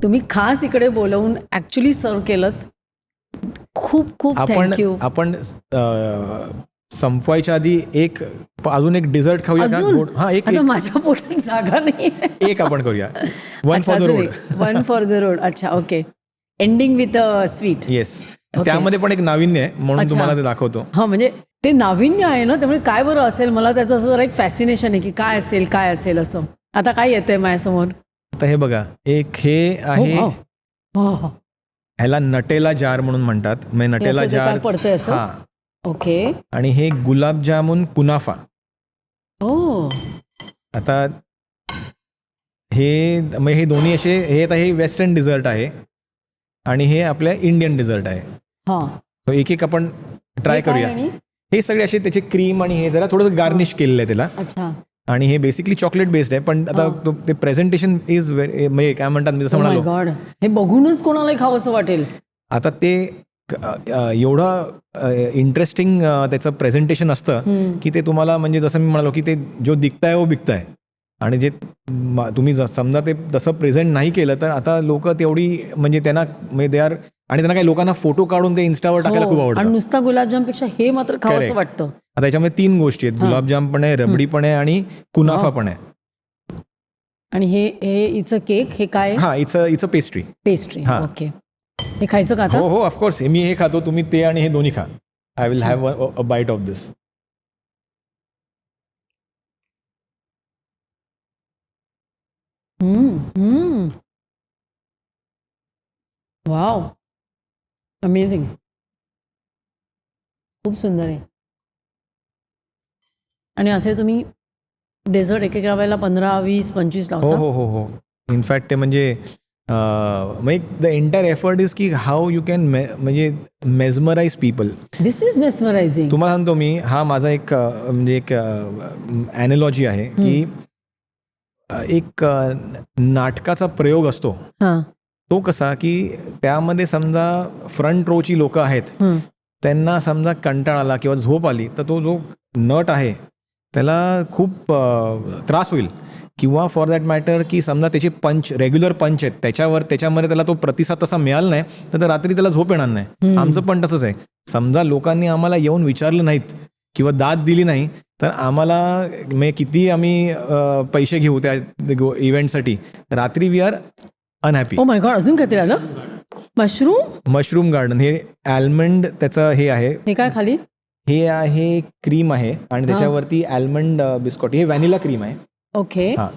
तुम्ही खास इकडे बोलवून ऍक्च्युली सर्व केलं. खूप खूप थँक्यू. आपण संपवायच्या आधी अजून एक डिझर्ट खाऊया का? हा, एक माझ्या पोटात जागा नाही. एक आपण करूया. One for the road. One for the road. अच्छा, okay. Ending with a sweet. Yes. त्यामध्ये पण एक नाविन्य आहे म्हणून तुम्हाला ते दाखवतो. हा, म्हणजे ते नाविन्य आहे ना, त्यामुळे काय बरं असेल, मला त्याचं असं जरा एक फॅसिनेशन आहे की काय असेल असं. आता काय येतंय माझ्यासमोर? आता हे बघा, एक हे आहे, ह्याला नटेला जार म्हणून म्हणतात. म्हणजे नटेला जार. हा, ओके. आणि हे गुलाबजामुन कुनाफा. ओ, आता हे दोन्ही असे, हे वेस्टर्न डिझर्ट आहे आणि हे आपल्या इंडियन डिझर्ट आहे. तो एक आपण ट्राय करूया. हे सगळे असे त्याचे क्रीम आणि हे जरा थोडं गार्निश केलेलं आहे त्याला. अच्छा. आणि हे बेसिकली चॉकलेट बेस्ड आहे, पण आता ते प्रेझेंटेशन इज व्हेरी, म्हणजे काय म्हणतात मी जसं म्हणालो, गॉड, हे बघूनच कोणाला खावंसं वाटेल. आता ते एवढं इंटरेस्टिंग त्याचं प्रेझेंटेशन असतं की ते तुम्हाला, म्हणजे जसं मी म्हणालो की ते जो दिखताय वो बिकताय. आणि जे तुम्ही समजा ते तसं प्रेझेंट नाही केलं तर आता लोक तेवढी, म्हणजे त्यांना दे आर, आणि त्यांना काही लोकांना फोटो काढून ते इन्स्टावर टाकायला खूप आवडतं. आणि नुसता गुलाबजामपेक्षा हे मात्र खावंसं वाटतं. आता याच्यामध्ये 3 गोष्टी आहेत. गुलाबजाम पण आहे, रबडी पण आहे आणि कुनाफा पण आहे. आणि हे इचं केक, हे काय? हा, इचं पेस्ट्री. ओके. हे खायचं का आता? हो, ऑफकोर्स. मी हे खातो, तुम्ही ते आणि हे दोन्ही खा. I will have a bite of this. Wow, amazing. खूप सुंदर आहे. आणि असे तुम्ही डेझर्ट एकेका वेळेला 15, 20, 25 लावता? हो. इनफॅक्ट ते म्हणजे द एंटायर एफर्ट इज की हाऊ यू कॅन म्हणजे mesmerise people. This is mesmerising. तुम्हाला सांगतो मी, हा माझा एक म्हणजे एक ॲनॉलॉजी आहे की एक नाटकाचा प्रयोग असतो. तो कसा की त्यामध्ये समजा फ्रंट रोची लोक आहेत, त्यांना समजा कंटाळा आला किंवा झोप आली तर तो जो नट आहे त्याला खूप त्रास होईल. किंवा फॉर दॅट मॅटर की समजा त्याचे पंच, रेग्युलर पंच आहेत, त्याच्यामध्ये त्याला तो प्रतिसाद तसा मिळाला नाही तर रात्री त्याला झोप येणार नाही. आमचं पण तसंच आहे. समजा लोकांनी आम्हाला येऊन विचारलं नाहीत किंवा दाद दिली नाही तर आम्हाला, म्हणजे किती आम्ही पैसे घेऊ त्या इव्हेंटसाठी, रात्री we are unhappy. Oh my God, अजून काहीतरी आलं? Mushroom garden. हे आल्मंड त्याचं हे आहे. हे काय खाली? हे आहे क्रीम आहे आणि त्याच्यावरती आल्मंड बिस्किट. हे व्हॅनिला क्रीम आहे. ओके. हा,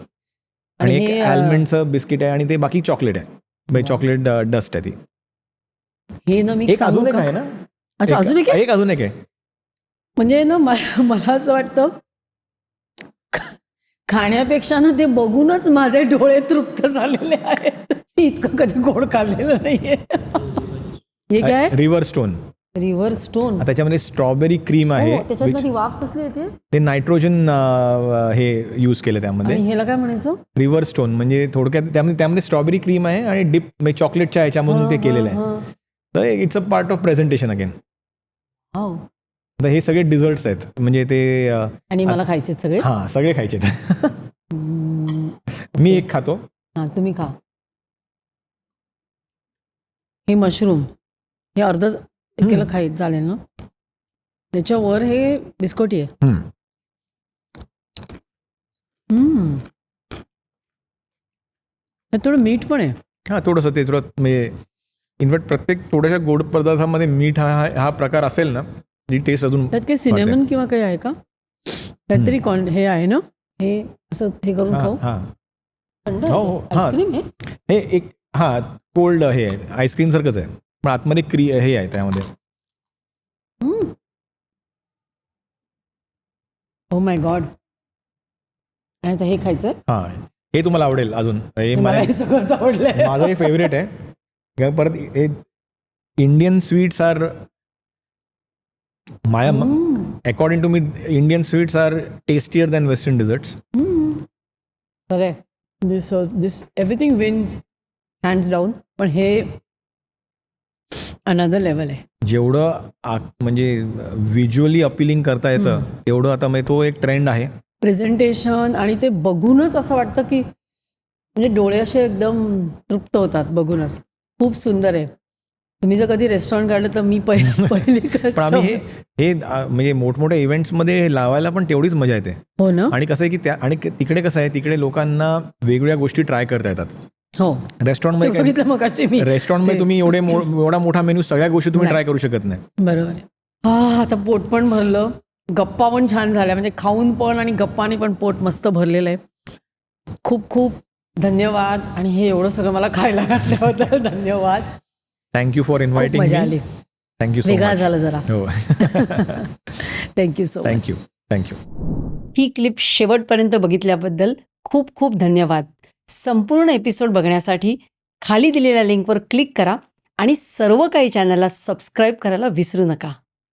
आणि एक आल्मंडचं बिस्किट आहे आणि ते बाकी चॉकलेट आहे, चॉकलेट डस्ट आहे ती. हे ना मी एक अजून एक आहे ना. अच्छा, अजून एक आहे. म्हणजे ना मला असं वाटतं खाण्यापेक्षा ना ते बघूनच माझे डोळे तृप्त झालेले आहेत. इतकं कधी गोड खाल्लेलं नाहीये. हे काय? River stone. त्याच्यामध्ये स्ट्रॉबेरी क्रीम आहे. त्याच्यामध्ये वाफ कसली येते? ते नायट्रोजन हे यूज केलं त्यामध्ये. ह्याला काय म्हणायचं? River stone. म्हणजे थोडक्यात त्यामध्ये स्ट्रॉबेरी क्रीम आहे आणि डिप, म्हणजे चॉकलेटच्या ह्याच्यामधून ते केलेलं आहे. तर it's a part of presentation again. हे सगळे डिझर्ट्स आहेत, म्हणजे ते. आणि मला खायचे सगळे? हा, सगळे खायचे. मी एक खातो. हा, तुम्ही खा. हे मशरूम, हे अर्ध केलं खाईल, चालेल ना? त्याच्यावर हे बिस्कोटी आहे. थोडं मीठ पण आहे. हा, थोडंसं ते थोडं, म्हणजे इनफॅक्ट प्रत्येक थोड्याशा गोड पदार्थामध्ये मीठ हा प्रकार असेल ना, ही टेस्ट अजून. त्यात काही सिनेमन किंवा काही आहे का? काहीतरी हे आहे ना, हे असं हे करून खाऊ. आईस्क्रीम हे एक, हा, कोल्ड हे आहे, आईस्क्रीम सारखंच आहे पण आतमध्ये हे आहे त्यामध्ये. ओ माय गॉड. आणि आता हे खायचं? हा, हे तुम्हाला आवडेल अजून. सगळंच आवडलंय. माझं हे फेवरेट आहे. परत Indian sweets are according to me, Indian sweets are tastier than western desserts. Correct. This everything wins hands down. पण हे अनदर लेवल आहे. जेवढं म्हणजे व्हिज्युअली अपिलिंग करता येतं तेवढं आता, म्हणजे तो एक ट्रेंड आहे. प्रेझेंटेशन आणि ते बघूनच असं वाटतं की म्हणजे डोळे असे एकदम तृप्त होतात बघूनच. खूप सुंदर आहे. तुम्ही जर कधी रेस्टॉरंट काढलं तर मी पहिली पण आम्ही customer. हे म्हणजे मोठमोठ्या इव्हेंट्समध्ये लावायला पण तेवढीच मजा येते. हो ना. आणि कसं आहे की आणि तिकडे कसं आहे, तिकडे लोकांना वेगवेगळ्या गोष्टी ट्राय करता येतात. हो, रेस्टॉरंटमध्ये बघितलं मगाशी मी. रेस्टॉरंटमध्ये तुम्ही एवढा मोठा मेनू सगळ्या गोष्टी तुम्ही ट्राय करू शकत नाही. बरोबर आहे. हा, आता पोट पण भरलं, गप्पा पण छान झाल्या, म्हणजे खाऊन पण आणि गप्पानी पण पोट मस्त भरलेलं आहे. खूप खूप धन्यवाद आणि हे एवढं सगळं मला खायला घातल्याबद्दल धन्यवाद. थँक्यू फॉर इन्व्हायटिंग मजा मी. आली. थँक्यू सो वेगळा मच. झालं जरा. हो. Thank you so much. थँक्यू. ही क्लिप शेवटपर्यंत बघितल्याबद्दल खूप खूप धन्यवाद. संपूर्ण एपिसोड बघण्यासाठी खाली दिलेल्या लिंकवर क्लिक करा आणि सर्व काही चॅनलला सबस्क्राईब करायला विसरू नका.